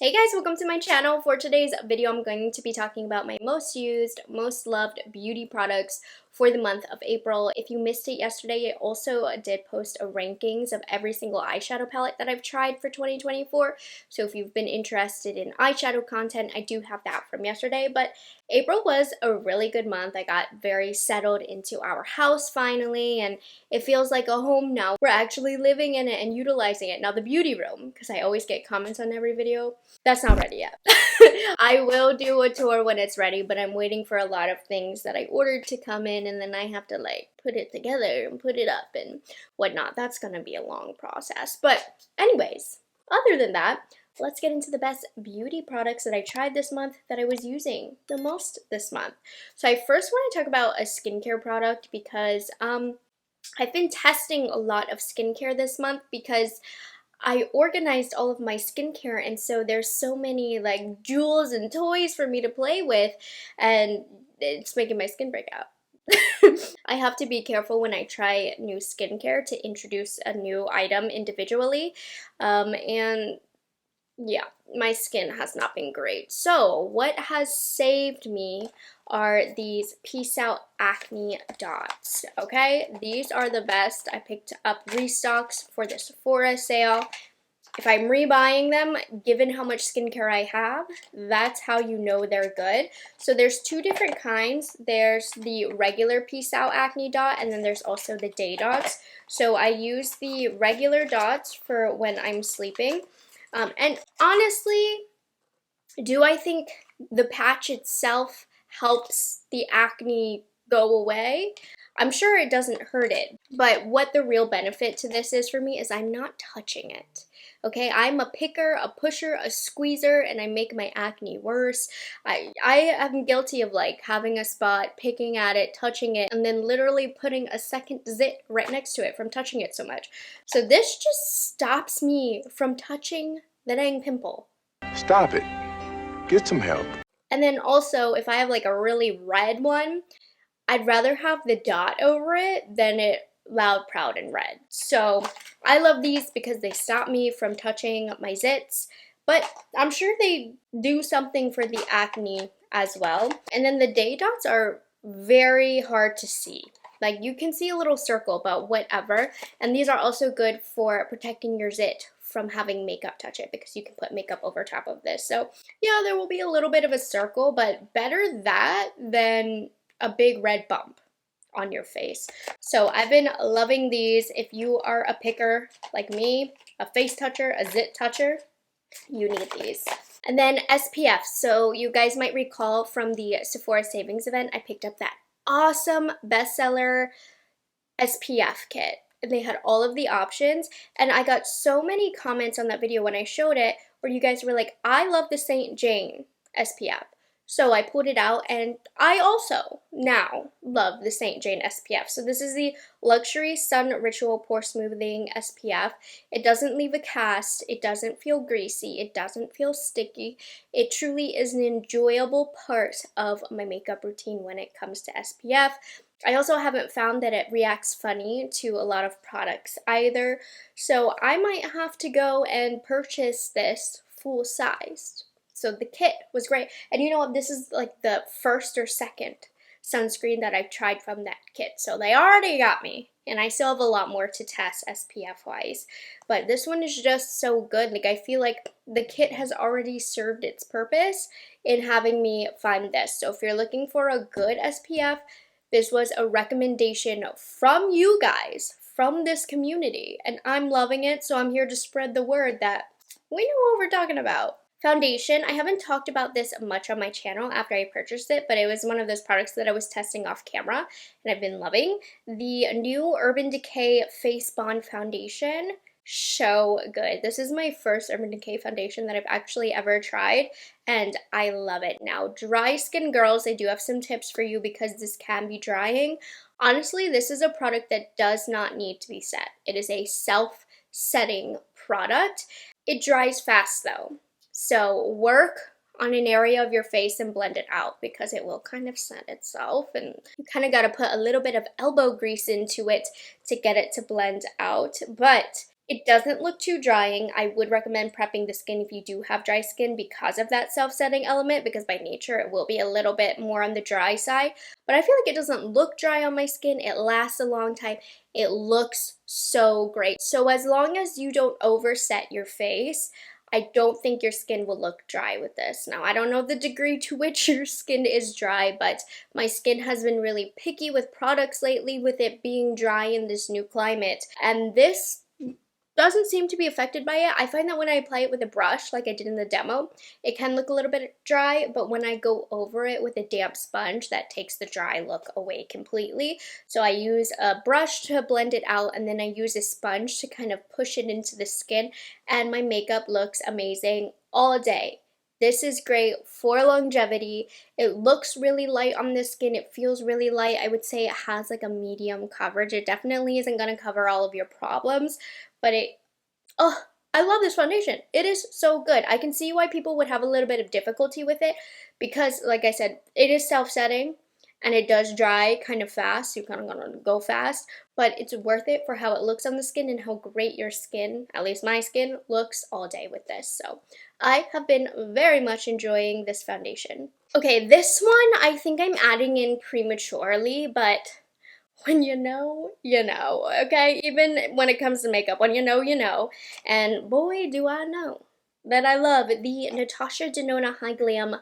Hey guys, welcome to my channel. For today's video, I'm going to be talking about my most used, most loved beauty products for the month of April. If you missed it yesterday, I also did post a rankings of every single eyeshadow palette that I've tried for 2024. So if you've been interested in eyeshadow content, I do have that from yesterday. But April was a really good month. I got very settled into our house finally, and it feels like a home now. We're actually living in it and utilizing it. Now the beauty room, because I always get comments on every video, that's not ready yet. I will do a tour when it's ready, but I'm waiting for a lot of things that I ordered to come in, and then I have to like put it together and put it up and whatnot. That's gonna be a long process. But anyways, other than that, let's get into the best beauty products that I tried this month that I was using the most this month. So I first want to talk about a skincare product because I've been testing a lot of skincare this month because I organized all of my skincare, and so there's so many like jewels and toys for me to play with, and it's making my skin break out. I have to be careful when I try new skincare to introduce a new item individually, and yeah, my skin has not been great. So what has saved me are these Peace Out Acne Dots, okay? These are the best. I picked up restocks for the Sephora sale. If I'm rebuying them, given how much skincare I have, that's how you know they're good. So there's two different kinds. There's the regular Peace Out Acne Dot, and then there's also the Day Dots. So I use the regular dots for when I'm sleeping. And honestly, do I think the patch itself helps the acne go away? I'm sure it doesn't hurt it, but what the real benefit to this is for me is I'm not touching it. Okay, I'm a picker, a pusher, a squeezer, and I make my acne worse. I am guilty of like having a spot, picking at it, touching it, and then literally putting a second zit right next to it from touching it so much. So this just stops me from touching the dang pimple. Stop it. Get some help. And then also, if I have like a really red one, I'd rather have the dot over it than it loud, proud, and red. So I love these because they stop me from touching my zits, but I'm sure they do something for the acne as well. And then the Day Dots are very hard to see. Like you can see a little circle, but whatever. And these are also good for protecting your zit from having makeup touch it because you can put makeup over top of this. So yeah, there will be a little bit of a circle, but better that than a big red bump on your face. So I've been loving these. If you are a picker like me, a face toucher, a zit toucher, you need these. And then SPF. So you guys might recall from the Sephora savings event, I picked up that awesome bestseller SPF kit. They had all of the options, and I got so many comments on that video when I showed it where you guys were like, I love the St. Jane SPF. So I pulled it out, and I also now love the St. Jane SPF. So this is the Luxury Sun Ritual Pore Smoothing SPF. It doesn't leave a cast. It doesn't feel greasy. It doesn't feel sticky. It truly is an enjoyable part of my makeup routine when it comes to SPF. I also haven't found that it reacts funny to a lot of products either. So I might have to go and purchase this full-sized. So the kit was great. And you know what? This is like the first or second sunscreen that I've tried from that kit. So they already got me. And I still have a lot more to test SPF-wise. But this one is just so good. Like I feel like the kit has already served its purpose in having me find this. So if you're looking for a good SPF, this was a recommendation from you guys, from this community. And I'm loving it. So I'm here to spread the word that we know what we're talking about. Foundation, I haven't talked about this much on my channel after I purchased it, but it was one of those products that I was testing off camera, and I've been loving. The new Urban Decay Face Bond Foundation, so good. This is my first Urban Decay foundation that I've actually ever tried, and I love it. Now, dry skin girls, I do have some tips for you because this can be drying. Honestly, this is a product that does not need to be set. It is a self-setting product. It dries fast though. So work on an area of your face and blend it out because it will kind of set itself, and you kind of got to put a little bit of elbow grease into it to get it to blend out. But It doesn't look too drying. I would recommend prepping the skin if you do have dry skin because of that self-setting element, because by nature it will be a little bit more on the dry side. But I feel like it doesn't look dry on my skin. It lasts a long time. It looks so great. So as long as you don't overset your face, I don't think your skin will look dry with this. Now, I don't know the degree to which your skin is dry, but my skin has been really picky with products lately with it being dry in this new climate. And this doesn't seem to be affected by it. I find that when I apply it with a brush, like I did in the demo, it can look a little bit dry, but when I go over it with a damp sponge, that takes the dry look away completely. So I use a brush to blend it out, and then I use a sponge to kind of push it into the skin, and my makeup looks amazing all day. This is great for longevity. It looks really light on the skin. It feels really light. I would say it has like a medium coverage. It definitely isn't going to cover all of your problems, but oh, I love this foundation. It is so good. I can see why people would have a little bit of difficulty with it because, like I said, it is self-setting and it does dry kind of fast. You're kind of going to go fast, but it's worth it for how it looks on the skin and how great your skin, at least my skin, looks all day with this. So I have been very much enjoying this foundation. Okay, this one I think I'm adding in prematurely, but when you know, okay? Even when it comes to makeup, when you know, you know. And boy, do I know that I love the Natasha Denona High Glam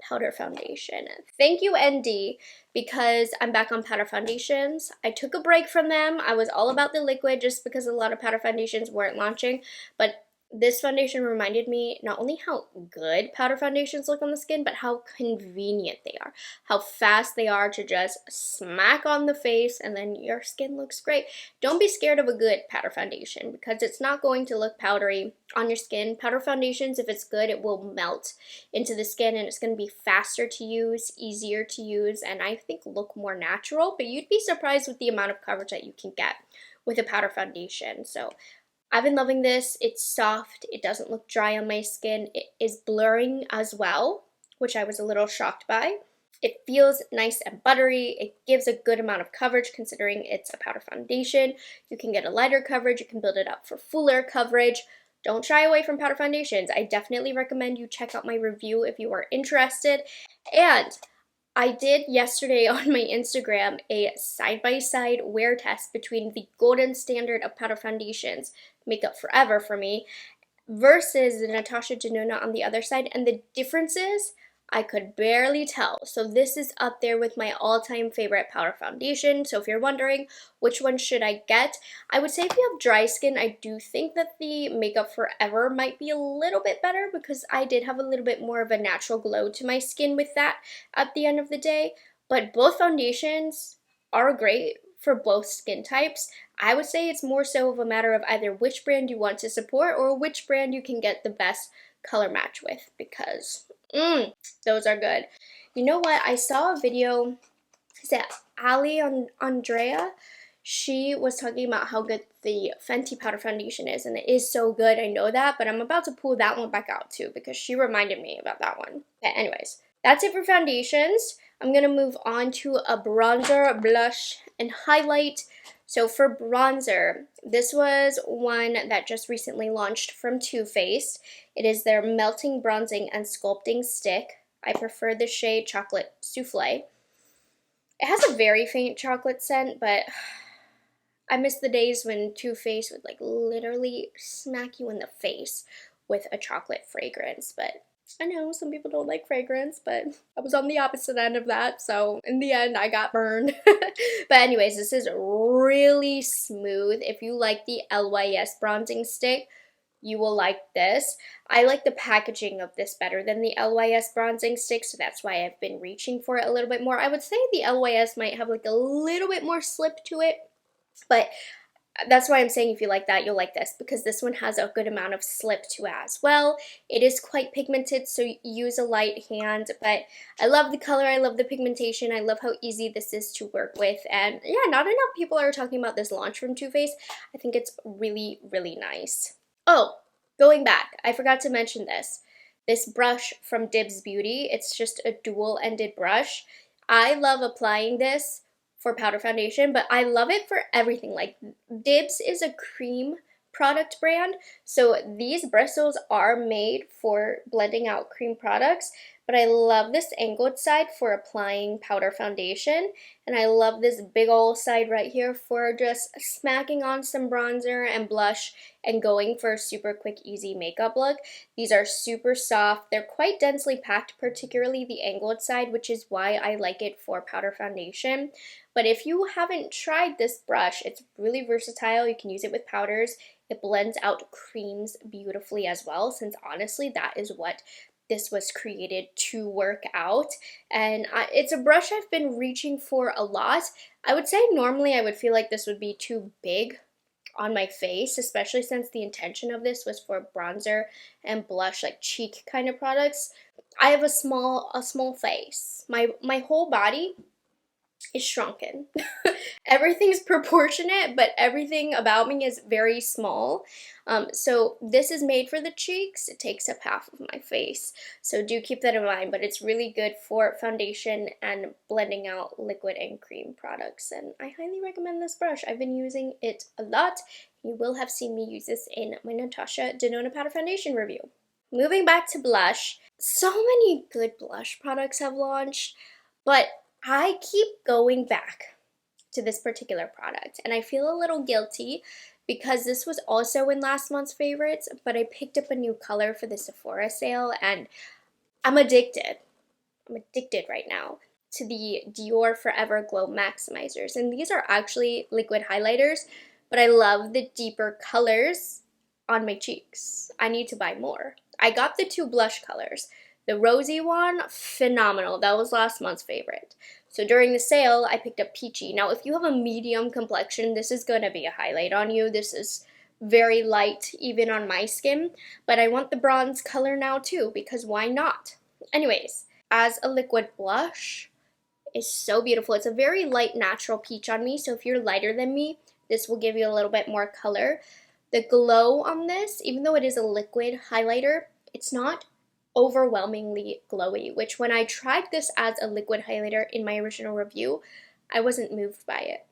Powder Foundation. Thank you, ND, because I'm back on powder foundations. I took a break from them. I was all about the liquid just because a lot of powder foundations weren't launching, but this foundation reminded me not only how good powder foundations look on the skin, but how convenient they are, how fast they are to just smack on the face and then your skin looks great. Don't be scared of a good powder foundation because it's not going to look powdery on your skin. Powder foundations, if it's good, it will melt into the skin and it's going to be faster to use, easier to use, and I think look more natural, but you'd be surprised with the amount of coverage that you can get with a powder foundation. So I've been loving this. It's soft. It doesn't look dry on my skin. It is blurring as well, which I was a little shocked by. It feels nice and buttery. It gives a good amount of coverage considering it's a powder foundation. You can get a lighter coverage. You can build it up for fuller coverage. Don't shy away from powder foundations. I definitely recommend you check out my review if you are interested. And I did yesterday on my Instagram a side-by-side wear test between the golden standard of powder foundations, Makeup Forever for me, versus the Natasha Denona on the other side, and the differences I could barely tell. So this is up there with my all-time favorite powder foundation. So if you're wondering which one should I get, I would say if you have dry skin, I do think that the Makeup Forever might be a little bit better because I did have a little bit more of a natural glow to my skin with that at the end of the day. But both foundations are great for both skin types. I would say it's more so of a matter of either which brand you want to support or which brand you can get the best color match with, because those are good. You know what? I saw a video, is it Ali on Andrea? She was talking about how good the Fenty powder foundation is, and it is so good, I know that, but I'm about to pull that one back out too because she reminded me about that one. Okay, anyways, that's it for foundations. I'm going to move on to a bronzer, blush, and highlight. So for bronzer, this was one that just recently launched from Too Faced. It is their Melting Bronzing and Sculpting Stick. I prefer the shade Chocolate Souffle. It has a very faint chocolate scent, but I miss the days when Too Faced would like literally smack you in the face with a chocolate fragrance. But I know some people don't like fragrance, but I was on the opposite end of that, so in the end I got burned. But anyways, this is really smooth. If you like the LYS bronzing stick, you will like this. I like the packaging of this better than the LYS bronzing stick, so that's why I've been reaching for it a little bit more. I would say the LYS might have like a little bit more slip to it, but that's why I'm saying if you like that, you'll like this, because this one has a good amount of slip to it as well. It is quite pigmented, so use a light hand, but I love the color, I love the pigmentation, I love how easy this is to work with, and yeah, not enough people are talking about this launch from Too Faced. I think it's really, really nice. Oh, going back, I forgot to mention this. This brush from Dibs Beauty, it's just a dual-ended brush. I love applying this for powder foundation, but I love it for everything. Like, Dibs is a cream product brand. So these bristles are made for blending out cream products, but I love this angled side for applying powder foundation, and I love this big old side right here for just smacking on some bronzer and blush and going for a super quick, easy makeup look. These are super soft. They're quite densely packed, particularly the angled side, which is why I like it for powder foundation. But if you haven't tried this brush, it's really versatile. You can use it with powders. It blends out creams beautifully as well, since honestly, that is what this was created to work out. And it's a brush I've been reaching for a lot. I would say normally I would feel like this would be too big on my face, especially since the intention of this was for bronzer and blush, like cheek kind of products. I have a small face. My whole body is shrunken. Everything's proportionate, but everything about me is very small. So this is made for the cheeks. It takes up half of my face. So do keep that in mind, but it's really good for foundation and blending out liquid and cream products. And I highly recommend this brush. I've been using it a lot. You will have seen me use this in my Natasha Denona Powder Foundation review. Moving back to blush, so many good blush products have launched, but I keep going back to this particular product, and I feel a little guilty because this was also in last month's favorites, but I picked up a new color for the Sephora sale, and I'm addicted. I'm addicted right now to the Dior Forever Glow Maximizers, and these are actually liquid highlighters, but I love the deeper colors on my cheeks. I need to buy more. I got the two blush colors. The rosy one, phenomenal. That was last month's favorite. So during the sale, I picked up peachy. Now, if you have a medium complexion, this is going to be a highlight on you. This is very light, even on my skin. But I want the bronze color now, too, because why not? Anyways, as a liquid blush, it's so beautiful. It's a very light, natural peach on me. So if you're lighter than me, this will give you a little bit more color. The glow on this, even though it is a liquid highlighter, it's not overwhelmingly glowy, which when I tried this as a liquid highlighter in my original review, I wasn't moved by it.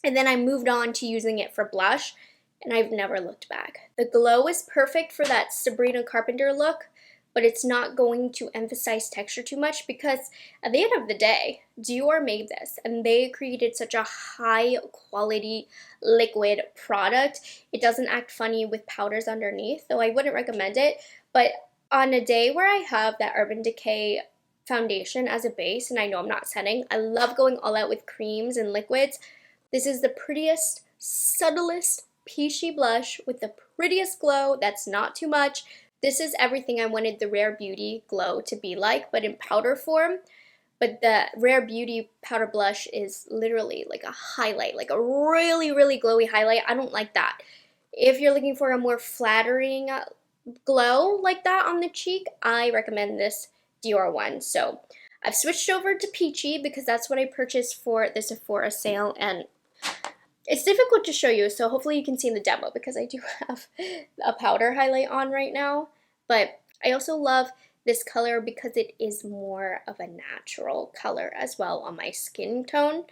And then I moved on to using it for blush, and I've never looked back. The glow is perfect for that Sabrina Carpenter look, but it's not going to emphasize texture too much because at the end of the day, Dior made this and they created such a high quality liquid product. It doesn't act funny with powders underneath, though I wouldn't recommend it. But on a day where I have that Urban Decay foundation as a base and I know I'm not setting, I love going all out with creams and liquids. This is the prettiest, subtlest peachy blush with the prettiest glow that's not too much. This is everything I wanted the Rare Beauty glow to be like, but in powder form. But the Rare Beauty powder blush is literally like a highlight, like a really, really glowy highlight. I don't like that. If you're looking for a more flattering glow like that on the cheek, I recommend this Dior one. So I've switched over to peachy because that's what I purchased for the Sephora sale, and it's difficult to show you, so hopefully you can see in the demo because I do have a powder highlight on right now. But I also love this color because it is more of a natural color as well on my skin tone.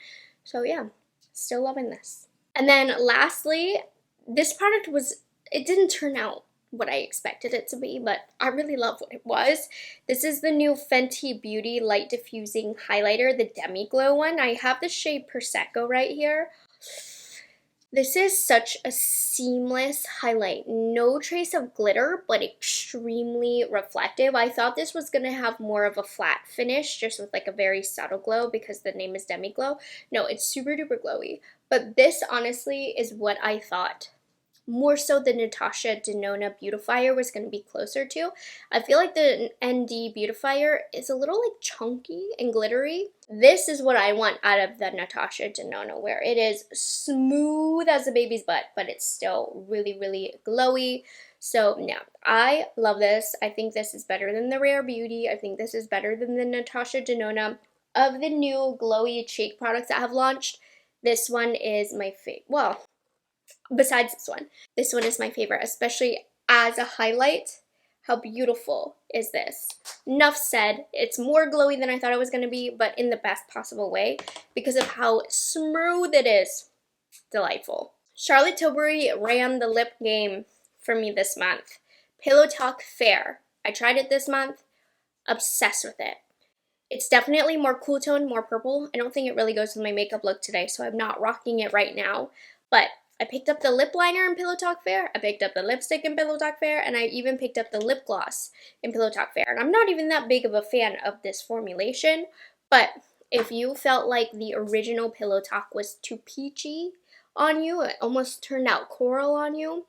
So yeah, still loving this. And then lastly, this product it didn't turn out what I expected it to be, but I really love what it was. This is the new Fenty Beauty Light Diffusing Highlighter, the Demi Glow one. I have the shade Prosecco right here. This is such a seamless highlight. No trace of glitter, but extremely reflective. I thought this was going to have more of a flat finish, just with like a very subtle glow because the name is Demi Glow. No, it's super duper glowy. But this honestly is what I thought more so the Natasha Denona Beautifier was going to be closer to. I feel like the ND Beautifier is a little like chunky and glittery. This is what I want out of the Natasha Denona, where it is smooth as a baby's butt, but it's still really, really glowy. So yeah, I love this. I think this is better than the Rare Beauty. I think this is better than the Natasha Denona. Of the new glowy cheek products that have launched, this one is my favorite. Well, besides this one is my favorite, especially as a highlight. How beautiful is this? Enough said. It's more glowy than I thought it was going to be, but in the best possible way because of how smooth it is. Delightful. Charlotte Tilbury ran the lip game for me this month. Pillow Talk Fair. I tried it this month. Obsessed with it. It's definitely more cool toned, more purple. I don't think it really goes with my makeup look today, so I'm not rocking it right now. But I picked up the lip liner in Pillow Talk Fair, I picked up the lipstick in Pillow Talk Fair, and I even picked up the lip gloss in Pillow Talk Fair. And I'm not even that big of a fan of this formulation, but if you felt like the original Pillow Talk was too peachy on you, it almost turned out coral on you,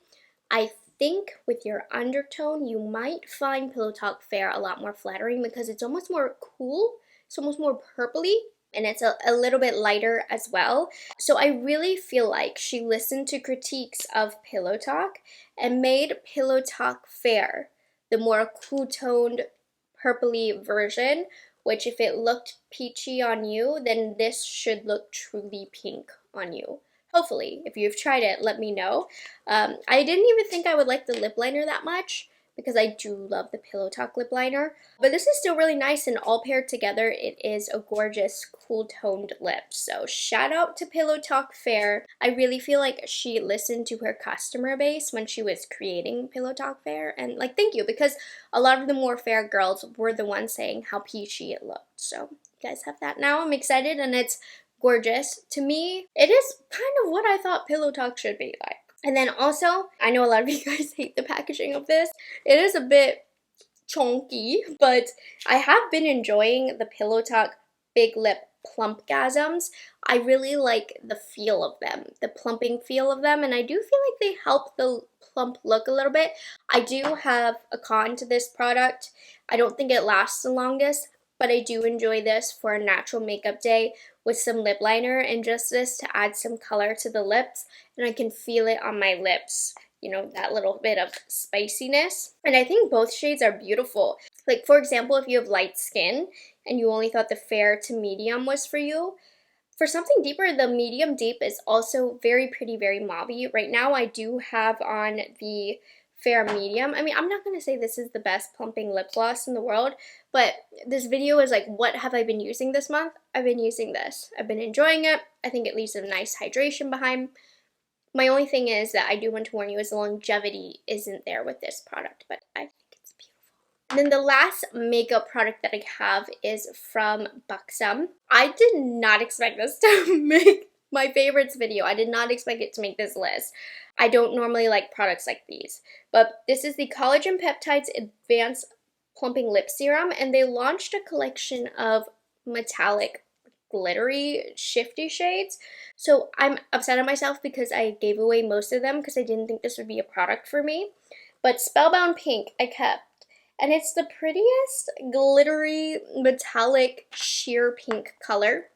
I think with your undertone, you might find Pillow Talk Fair a lot more flattering because it's almost more cool, it's almost more purpley, and it's a little bit lighter as well. So I really feel like she listened to critiques of Pillow Talk and made Pillow Talk Fair the more cool toned purpley version, which if it looked peachy on you, then this should look truly pink on you. Hopefully, if you've tried it, let me know. I didn't even think I would like the lip liner that much because I do love the Pillow Talk lip liner. But this is still really nice, and all paired together, it is a gorgeous, cool-toned lip. So shout out to Pillow Talk Fair. I really feel like she listened to her customer base when she was creating Pillow Talk Fair. And like, thank you, because a lot of the more fair girls were the ones saying how peachy it looked. So you guys have that now. I'm excited, and it's gorgeous. To me, it is kind of what I thought Pillow Talk should be like. And then also, I know a lot of you guys hate the packaging of this. It is a bit chunky, but I have been enjoying the Pillow Talk Big Lip Plumpgasms. I really like the feel of them, the plumping feel of them, and I do feel like they help the plump look a little bit. I do have a con to this product. I don't think it lasts the longest, but I do enjoy this for a natural makeup day with some lip liner and just this to add some color to the lips, and I can feel it on my lips, you know, that little bit of spiciness. And I think both shades are beautiful. Like, for example, if you have light skin and you only thought the fair to medium was for you, for something deeper, the medium deep is also very pretty, very mauvey. Right now I do have on the fair medium. I mean, I'm not going to say this is the best plumping lip gloss in the world, but this video is like, what have I been using this month? I've been using this. I've been enjoying it. I think it leaves a nice hydration behind. My only thing is that I do want to warn you is the longevity isn't there with this product, but I think it's beautiful. And then the last makeup product that I have is from Buxom. I did not expect this to make my favorites video. I did not expect it to make this list. I don't normally like products like these, but this is the Collagen Peptides Advanced Plumping Lip Serum, and they launched a collection of metallic glittery shifty shades. So I'm upset at myself because I gave away most of them because I didn't think this would be a product for me. But Spellbound Pink I kept, and it's the prettiest glittery metallic sheer pink color.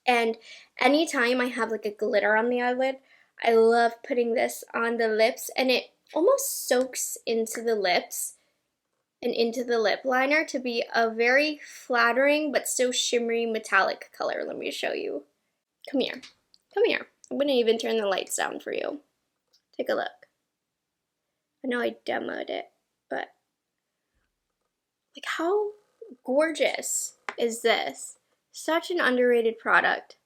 And anytime I have like a glitter on the eyelid, I love putting this on the lips, and it almost soaks into the lips and into the lip liner to be a very flattering but still shimmery metallic color. Let me show you. Come here. Come here. I'm going to even turn the lights down for you. Take a look. I know I demoed it, but like, how gorgeous is this? Such an underrated product.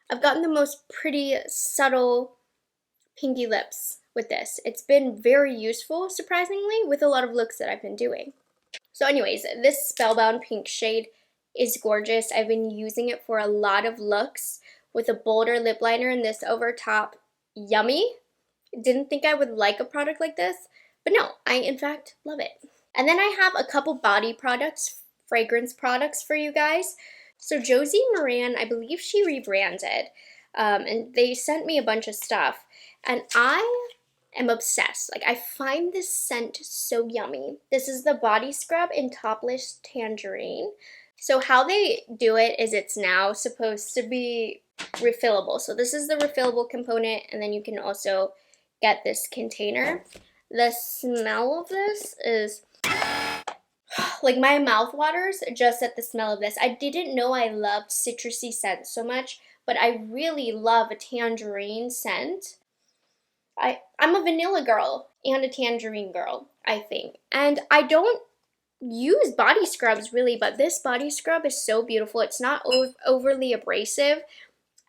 I've gotten the most pretty, subtle, pinky lips with this. It's been very useful, surprisingly, with a lot of looks that I've been doing. So anyways, this Spellbound Pink shade is gorgeous. I've been using it for a lot of looks with a bolder lip liner and this over top yummy. Didn't think I would like a product like this, but no, I in fact love it. And then I have a couple body products, fragrance products for you guys. So Josie Moran, I believe she rebranded, and they sent me a bunch of stuff, and I am obsessed. Like, I find this scent so yummy. This is the body scrub in Topless Tangerine. So how they do it is it's now supposed to be refillable. So this is the refillable component, and then you can also get this container. The smell of this is like, my mouth waters just at the smell of this. I didn't know I loved citrusy scents so much, but I really love a tangerine scent. I'm a vanilla girl and a tangerine girl, I think. And I don't use body scrubs really, but this body scrub is so beautiful. It's not overly abrasive,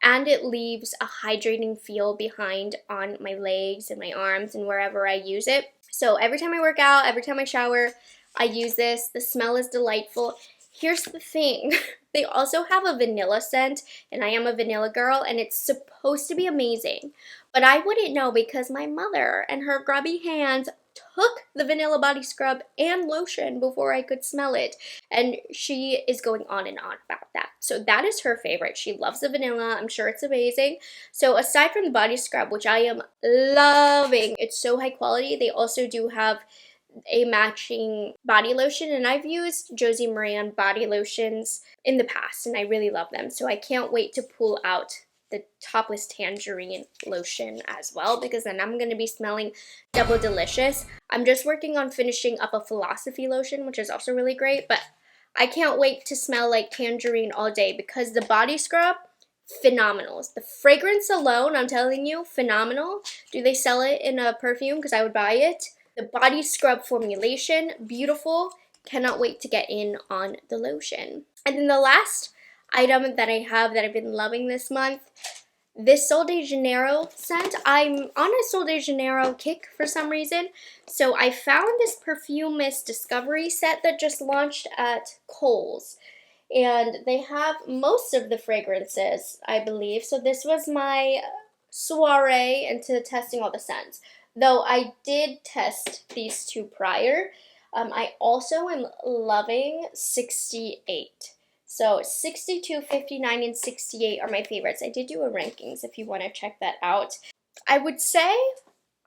and it leaves a hydrating feel behind on my legs and my arms and wherever I use it. So every time I work out, every time I shower, I use this. The smell is delightful. Here's the thing. They also have a vanilla scent, and I am a vanilla girl, and it's supposed to be amazing. But I wouldn't know because my mother and her grubby hands took the vanilla body scrub and lotion before I could smell it, and she is going on and on about that. So that is her favorite. She loves the vanilla. I'm sure it's amazing. So aside from the body scrub, which I am loving, it's so high quality, they also do have a matching body lotion, and I've used Josie Maran body lotions in the past and I really love them. So I can't wait to pull out the Topless Tangerine lotion as well, because then I'm going to be smelling double delicious. I'm just working on finishing up a Philosophy lotion, which is also really great, but I can't wait to smell like tangerine all day because the body scrub, phenomenal. The fragrance alone, I'm telling you, phenomenal. Do they sell it in a perfume? Because I would buy it. The body scrub formulation, beautiful. Cannot wait to get in on the lotion. And then the last item that I have that I've been loving this month, this Sol de Janeiro scent. I'm on a Sol de Janeiro kick for some reason. So I found this Perfume Mist Discovery set that just launched at Kohl's. And they have most of the fragrances, I believe. So this was my soiree into testing all the scents. Though I did test these two prior. I also am loving 68. So 62, 59, and 68 are my favorites. I did do a rankings if you want to check that out. I would say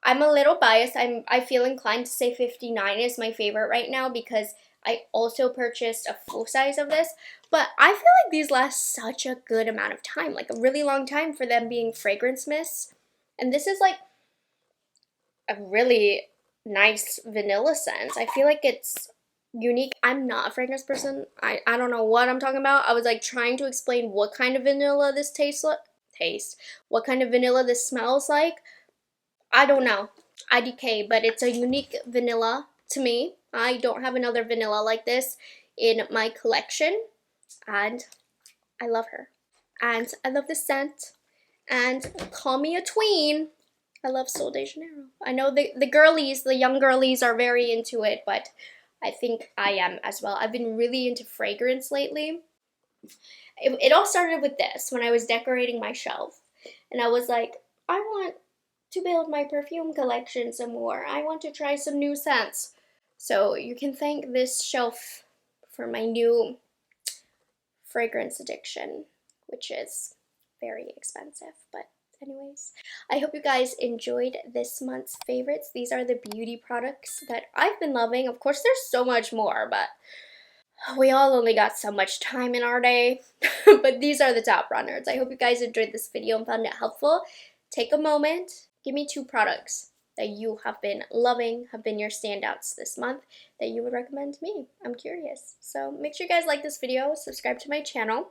I'm a little biased. I feel inclined to say 59 is my favorite right now because I also purchased a full size of this. But I feel like these last such a good amount of time, like a really long time for them being fragrance mists. And this is like a really nice vanilla scent. I feel like it's unique. I'm not a fragrance person. I don't know what I'm talking about. I was like trying to explain what kind of vanilla this what kind of vanilla this smells like. I don't know. I Decay, but it's a unique vanilla to me. I don't have another vanilla like this in my collection, and I love her. And I love the scent, and call me a tween. I love Sol de Janeiro. I know the girlies, the young girlies are very into it, but I think I am as well. I've been really into fragrance lately. It all started with this, when I was decorating my shelf. And I was like, I want to build my perfume collection some more. I want to try some new scents. So you can thank this shelf for my new fragrance addiction, which is very expensive, but anyways, I hope you guys enjoyed this month's favorites. These are the beauty products that I've been loving. Of course, there's so much more, but we all only got so much time in our day. But these are the top runners. I hope you guys enjoyed this video and found it helpful. Take a moment. Give me 2 products that you have been loving, have been your standouts this month, that you would recommend to me. I'm curious. So make sure you guys like this video, subscribe to my channel,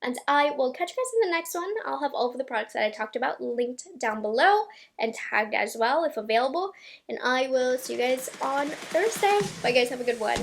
and I will catch you guys in the next one. I'll have all of the products that I talked about linked down below and tagged as well if available. And I will see you guys on Thursday. Bye guys, have a good one.